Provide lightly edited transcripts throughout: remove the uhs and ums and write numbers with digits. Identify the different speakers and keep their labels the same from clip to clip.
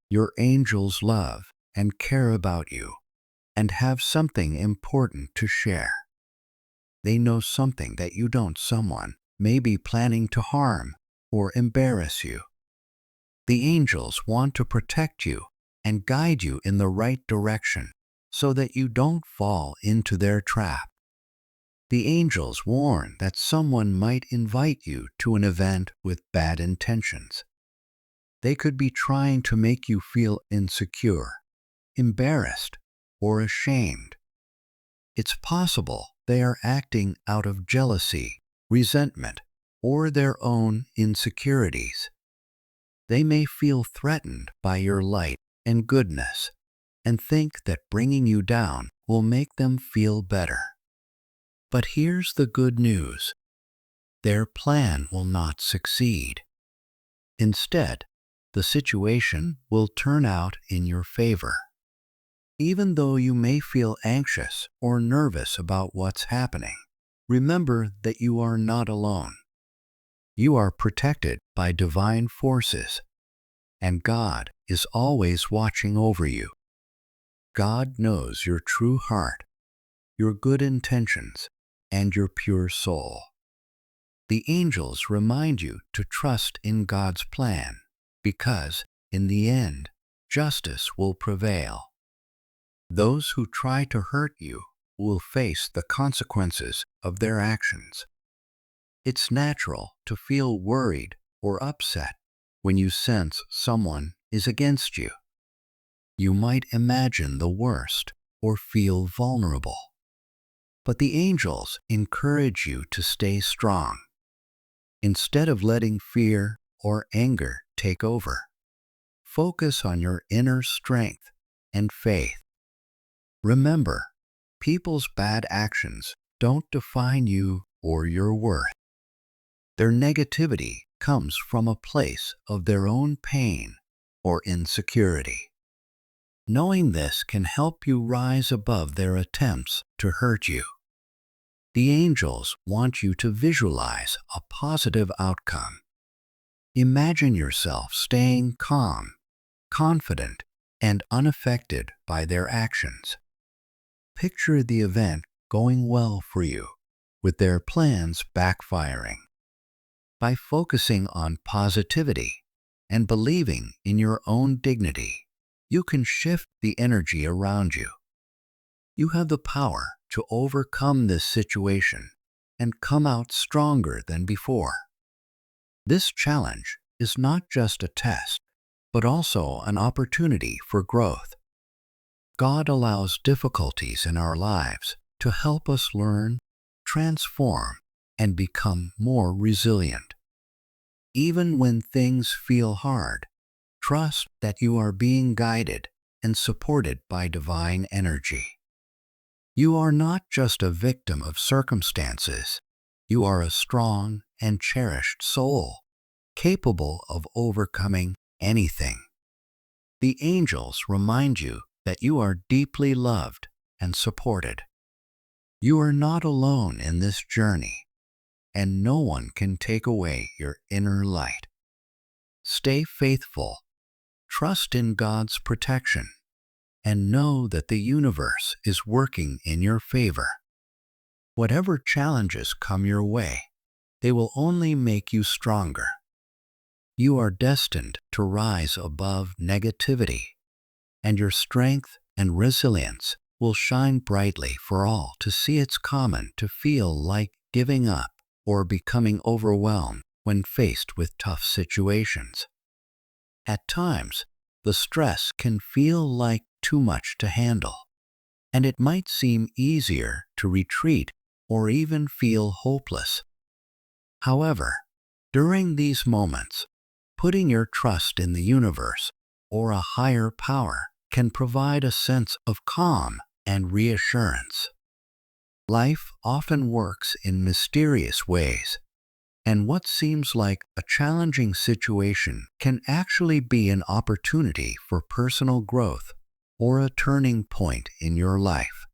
Speaker 1: Your angels love and care about you and have something important to share. They know something that you don't. Someone may be planning to harm or embarrass you. The angels want to protect you and guide you in the right direction so that you don't fall into their trap. The angels warn that someone might invite you to an event with bad intentions. They could be trying to make you feel insecure, embarrassed, or ashamed. It's possible they are acting out of jealousy, resentment, or their own insecurities. They may feel threatened by your light and goodness and think that bringing you down will make them feel better. But here's the good news. Their plan will not succeed. Instead, the situation will turn out in your favor. Even though you may feel anxious or nervous about what's happening, remember that you are not alone. You are protected by divine forces, and God is always watching over you. God knows your true heart, your good intentions, and your pure soul. The angels remind you to trust in God's plan, because, in the end, justice will prevail. Those who try to hurt you will face the consequences of their actions. It's natural to feel worried or upset when you sense someone is against you. You might imagine the worst or feel vulnerable. But the angels encourage you to stay strong. Instead of letting fear or anger take over, focus on your inner strength and faith. Remember, people's bad actions don't define you or your worth. Their negativity comes from a place of their own pain or insecurity. Knowing this can help you rise above their attempts to hurt you. The angels want you to visualize a positive outcome. Imagine yourself staying calm, confident, and unaffected by their actions. Picture the event going well for you, with their plans backfiring. By focusing on positivity and believing in your own dignity, you can shift the energy around you. You have the power to overcome this situation and come out stronger than before. This challenge is not just a test, but also an opportunity for growth. God allows difficulties in our lives to help us learn, transform, and become more resilient. Even when things feel hard, trust that you are being guided and supported by divine energy. You are not just a victim of circumstances. You are a strong and cherished soul, capable of overcoming anything. The angels remind you that you are deeply loved and supported. You are not alone in this journey, and no one can take away your inner light. Stay faithful, trust in God's protection, and know that the universe is working in your favor. Whatever challenges come your way, they will only make you stronger. You are destined to rise above negativity, and your strength and resilience will shine brightly for all to see. It's common to feel like giving up or becoming overwhelmed when faced with tough situations. At times, the stress can feel like too much to handle, and it might seem easier to retreat or even feel hopeless. However, during these moments, putting your trust in the universe or a higher power can provide a sense of calm and reassurance. Life often works in mysterious ways, and what seems like a challenging situation can actually be an opportunity for personal growth or a turning point in your life.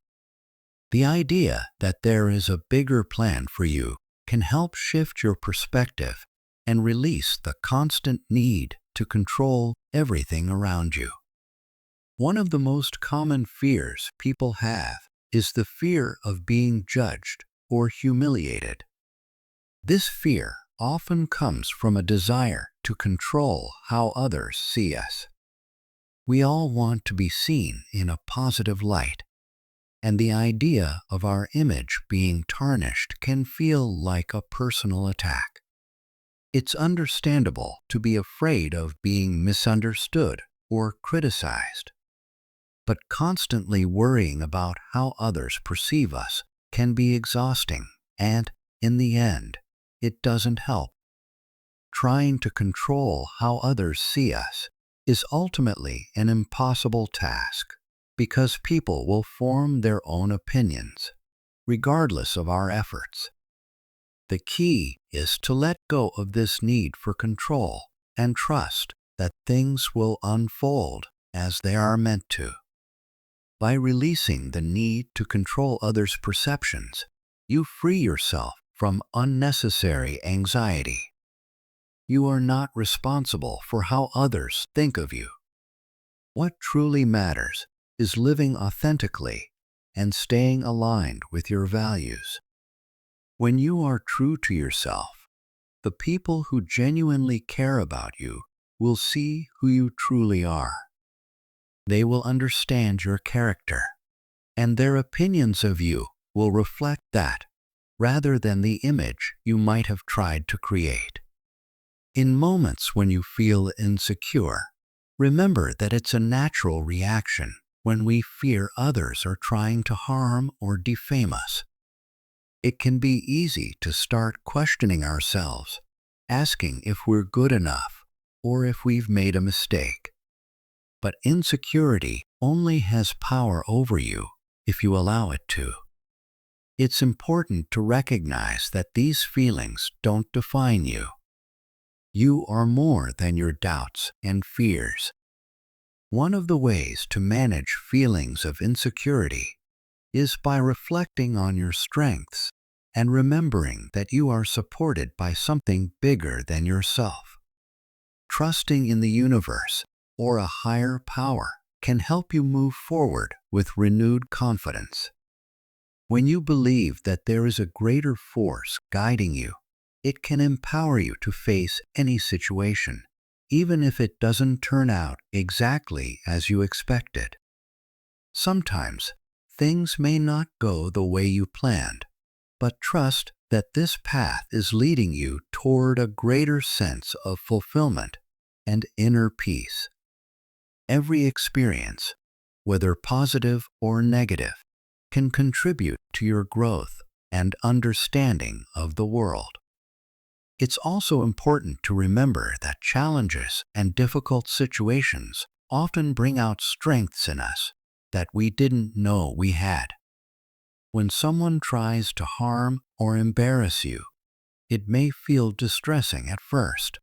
Speaker 1: The idea that there is a bigger plan for you can help shift your perspective and release the constant need to control everything around you. One of the most common fears people have is the fear of being judged or humiliated. This fear often comes from a desire to control how others see us. We all want to be seen in a positive light, and the idea of our image being tarnished can feel like a personal attack. It's understandable to be afraid of being misunderstood or criticized. But constantly worrying about how others perceive us can be exhausting, and, in the end, it doesn't help. Trying to control how others see us is ultimately an impossible task, because people will form their own opinions, regardless of our efforts. The key is to let go of this need for control and trust that things will unfold as they are meant to. By releasing the need to control others' perceptions, you free yourself from unnecessary anxiety. You are not responsible for how others think of you. What truly matters is living authentically and staying aligned with your values. When you are true to yourself, the people who genuinely care about you will see who you truly are. They will understand your character, and their opinions of you will reflect that, rather than the image you might have tried to create. In moments when you feel insecure, remember that it's a natural reaction when we fear others are trying to harm or defame us. It can be easy to start questioning ourselves, asking if we're good enough or if we've made a mistake. But insecurity only has power over you if you allow it to. It's important to recognize that these feelings don't define you. You are more than your doubts and fears. One of the ways to manage feelings of insecurity is by reflecting on your strengths and remembering that you are supported by something bigger than yourself. Trusting in the universe or a higher power can help you move forward with renewed confidence. When you believe that there is a greater force guiding you, it can empower you to face any situation, even if it doesn't turn out exactly as you expected. Sometimes, things may not go the way you planned, but trust that this path is leading you toward a greater sense of fulfillment and inner peace. Every experience, whether positive or negative, can contribute to your growth and understanding of the world. It's also important to remember that challenges and difficult situations often bring out strengths in us that we didn't know we had. When someone tries to harm or embarrass you, it may feel distressing at first,